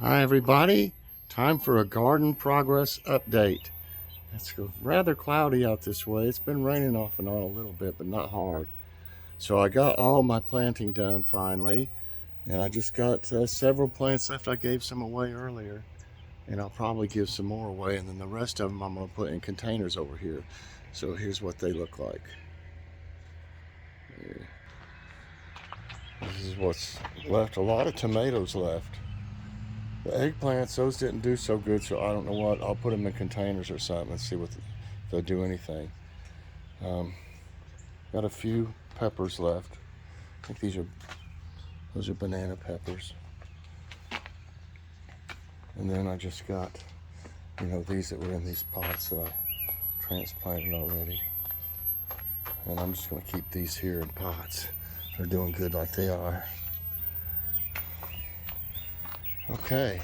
Hi everybody, time for a garden progress update. It's rather cloudy out this way. It's been raining off and on a little bit, but not hard. So I got all my planting done finally, and I just got several plants left. I gave some away earlier, and I'll probably give some more away, and then the rest of them I'm going to put in containers over here. So here's what they look like. This is what's left. A lot of tomatoes left. The eggplants, those didn't do so good, so I don't know what. I'll put them in containers or something and see if they'll do anything. Got a few peppers left. I think those are banana peppers. And then I just got, these that were in these pots that I transplanted already. And I'm just going to keep these here in pots. They're doing good like they are. Okay.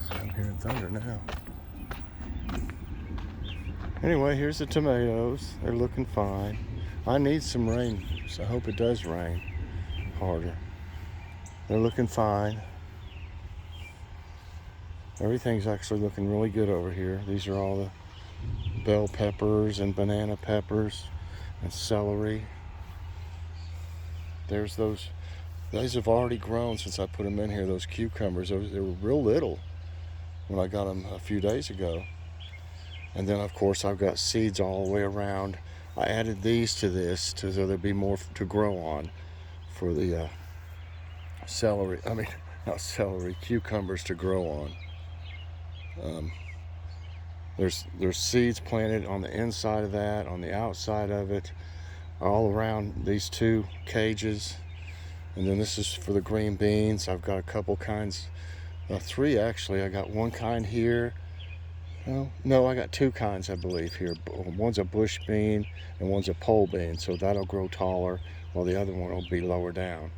So I'm hearing thunder now. Anyway, here's the tomatoes. They're looking fine. I need some rain, so I hope it does rain harder. They're looking fine. Everything's actually looking really good over here. These are all the bell peppers and banana peppers and celery. There's those. These have already grown since I put them in here, those cucumbers. They were real little when I got them a few days ago. And then, of course, I've got seeds all the way around. I added these to this so there'd be more to grow on for the cucumbers to grow on. There's seeds planted on the inside of that, on the outside of it, all around these two cages. And then this is for the green beans. I've got a couple kinds, three actually. I got one kind here. No, I got two kinds, I believe, here. One's a bush bean and one's a pole bean, so that'll grow taller, while the other one will be lower down.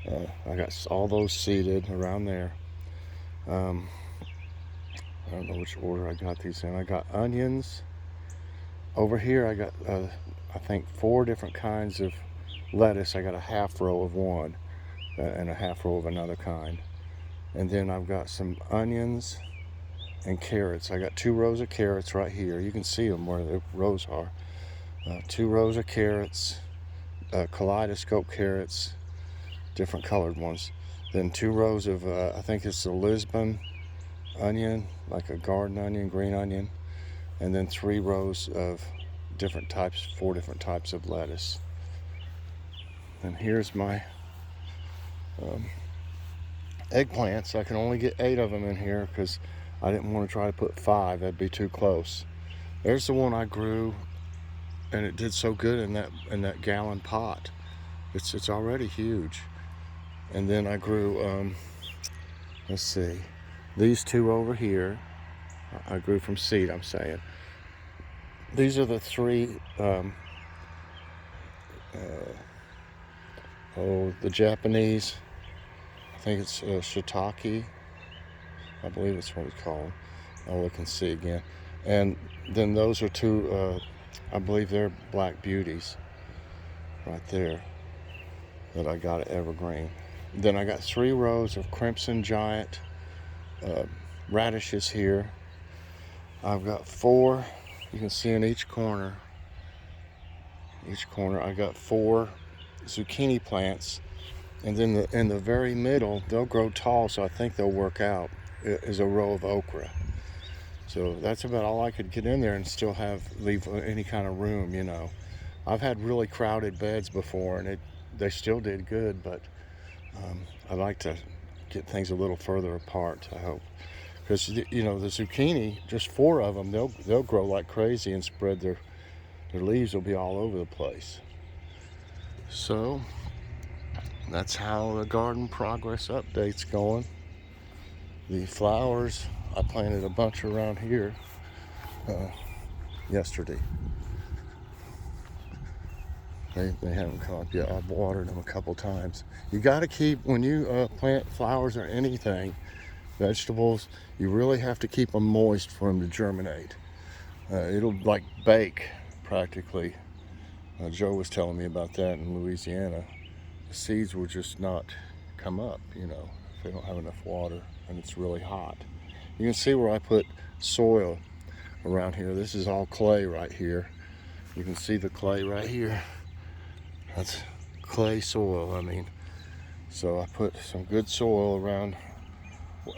I got all those seeded around there. I don't know which order I got these in. I got onions. Over here I got, I think, 4 different kinds of lettuce. I got a half row of one and a half row of another kind. And then I've got some onions and carrots. I got 2 rows of carrots right here. You can see them where the rows are. 2 rows of carrots, kaleidoscope carrots, different colored ones. Then 2 rows of, I think it's the Lisbon onion, like a garden onion, green onion. And then 3 rows of different types, 4 different types of lettuce. And here's my eggplants. I can only get 8 of them in here because I didn't want to try to put 5. That'd be too close. There's the one I grew, and it did so good in that gallon pot. It's already huge. And then I grew, let's see, these 2 over here. I grew from seed, I'm saying. These are the 3. The Japanese, I think it's shiitake, I believe it's what we call them. I'll look and see again. And then those are 2, I believe they're black beauties right there that I got at Evergreen. Then I got 3 rows of crimson giant radishes here. I've got 4, you can see in each corner, I got 4 zucchini plants, and then in the very middle, they'll grow tall, so I think they'll work out, is a row of okra. So that's about all I could get in there and still leave any kind of room, I've had really crowded beds before, and they still did good, but I like to get things a little further apart, I hope. Because, the zucchini, just 4 of them, they'll grow like crazy and spread their leaves will be all over the place. So that's how the garden progress update's going. The flowers, I planted a bunch around here yesterday. They haven't come up yet. I've watered them a couple times. You got to keep, when you plant flowers or anything, vegetables, you really have to keep them moist for them to germinate. It'll like bake practically. Joe was telling me about that in Louisiana. The seeds will just not come up, you know, if they don't have enough water and it's really hot. You can see where I put soil around here. This is all clay right here. You can see the clay right here. That's clay soil, I mean. So I put some good soil around.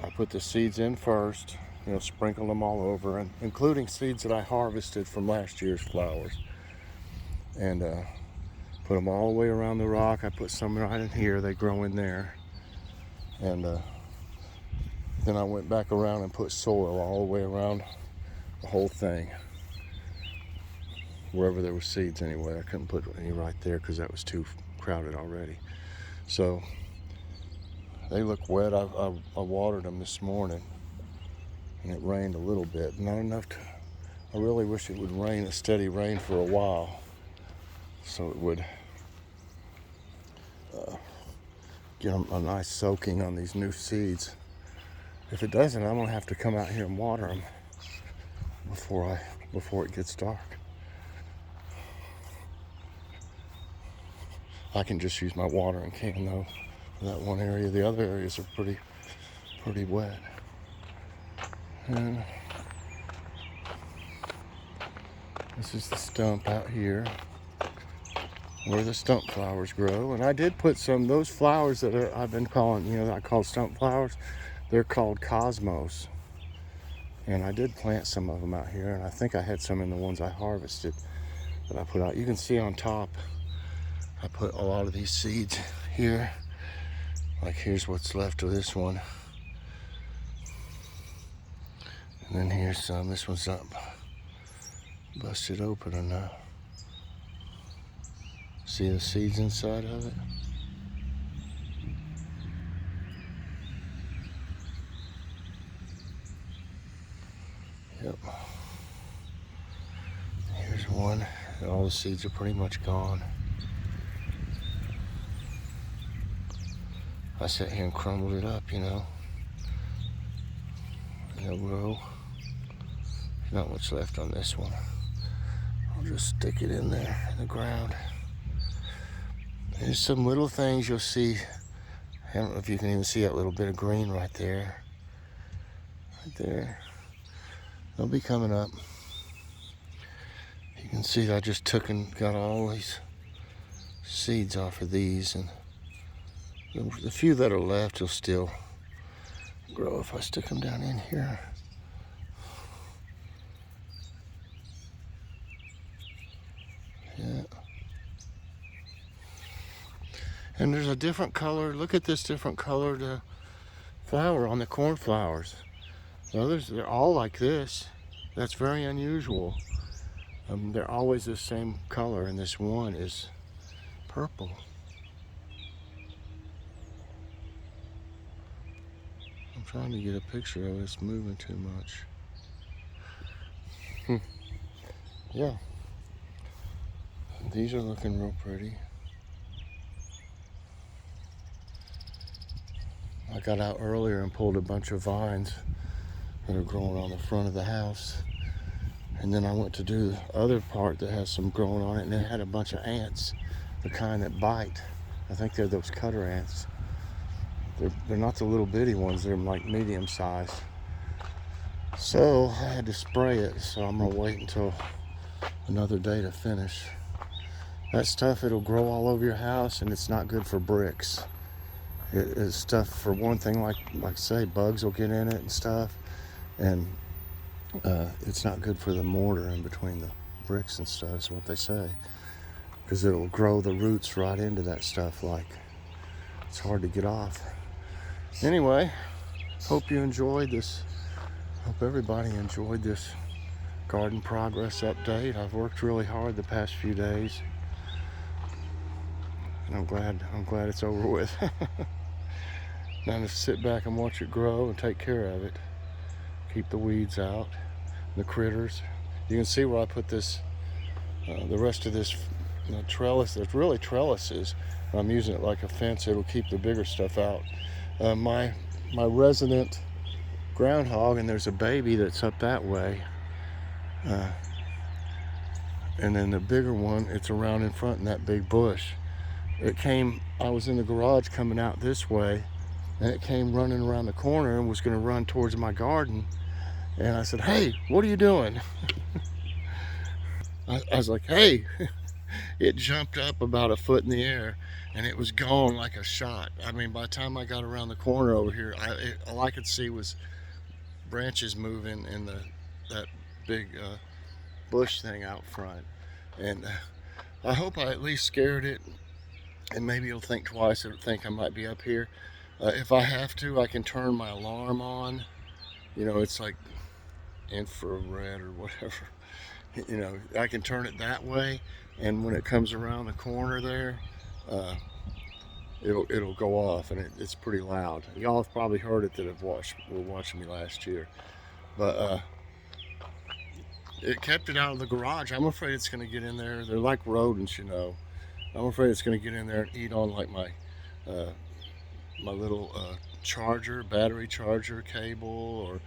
I put the seeds in first, you know, sprinkle them all over, and including seeds that I harvested from last year's flowers. And put them all the way around the rock. I put some right in here, they grow in there. And then I went back around and put soil all the way around the whole thing. Wherever there were seeds anyway. I couldn't put any right there because that was too crowded already. So they look wet. I watered them this morning, and it rained a little bit. Not enough to, I really wish it would rain, a steady rain for a while, so it would get them a nice soaking on these new seeds. If it doesn't, I'm gonna have to come out here and water them before it gets dark. I can just use my watering can though for that one area. The other areas are pretty wet. And this is the stump out here where the stump flowers grow. And I did put some, those flowers that I've been calling, you know, I call stump flowers, they're called cosmos. And I did plant some of them out here, and I think I had some in the ones I harvested that I put out. You can see on top, I put a lot of these seeds here. Like here's what's left of this one. And then here's some. This one's not busted open enough. See the seeds inside of it? Yep. Here's one. All the seeds are pretty much gone. I sat here and crumbled it up, you know. They'll grow. Not much left on this one. I'll just stick it in there in the ground. There's some little things you'll see. I don't know if you can even see that little bit of green right there. Right there. They'll be coming up. You can see I just took and got all these seeds off of these, and the few that are left will still grow if I stick them down in here. Yeah. And there's a different color. Look at this different colored flower on the cornflowers. The others, they're all like this. That's very unusual. They're always the same color, and this one is purple. I'm trying to get a picture of it. It's moving too much. Yeah. These are looking real pretty. I got out earlier and pulled a bunch of vines that are growing on the front of the house. And then I went to do the other part that has some growing on it, and it had a bunch of ants, the kind that bite. I think they're those cutter ants. They're not the little bitty ones, they're like medium sized. So I had to spray it, so I'm gonna wait until another day to finish. That stuff, it'll grow all over your house, and it's not good for bricks. It is stuff, for one thing, like say, bugs will get in it and stuff, and it's not good for the mortar in between the bricks and stuff, is what they say, because it'll grow the roots right into that stuff. Like, it's hard to get off. Anyway, hope you enjoyed this. Hope everybody enjoyed this garden progress update. I've worked really hard the past few days, and I'm glad it's over with. Now just sit back and watch it grow and take care of it. Keep the weeds out, the critters. You can see where I put this, the rest of this trellis. It's really trellises. I'm using it like a fence. It'll keep the bigger stuff out. My resident groundhog, and there's a baby that's up that way. And then the bigger one, it's around in front in that big bush. it came, I was in the garage coming out this way, and it came running around the corner and was going to run towards my garden. And I said, "Hey, what are you doing?" I was like, "Hey." It jumped up about a foot in the air, and it was gone like a shot. I mean, by the time I got around the corner over here, all I could see was branches moving in that big bush thing out front. And I hope I at least scared it, and maybe it'll think twice. It'll think I might be up here. If I have to, I can turn my alarm on. You know, it's like infrared or whatever. You know, I can turn it that way, and when it comes around the corner there, uh, it'll go off, and it's pretty loud. Y'all have probably heard it that were watching me last year, but it kept it out of the garage. I'm afraid it's going to get in there. They're like rodents, you know. I'm afraid it's going to get in there and eat on like uh, my little battery charger cable,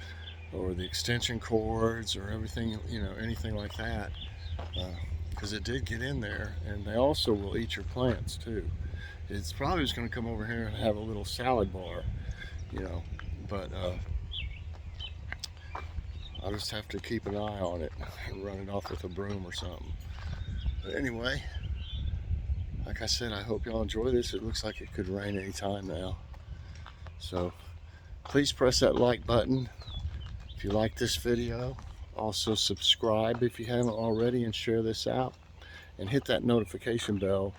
or the extension cords, or everything, you know, anything like that. Because it did get in there, and they also will eat your plants too. It's probably just going to come over here and have a little salad bar, you know, but I'll just have to keep an eye on it and run it off with a broom or something. But anyway, like I said, I hope y'all enjoy this. It looks like it could rain anytime now. So please press that like button if you like this video. Also subscribe if you haven't already, and share this out. And hit that notification bell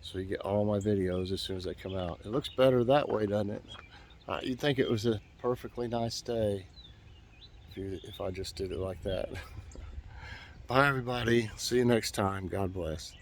so you get all my videos as soon as they come out. It looks better that way, doesn't it? You'd think it was a perfectly nice day if I just did it like that. Bye, everybody. See you next time. God bless.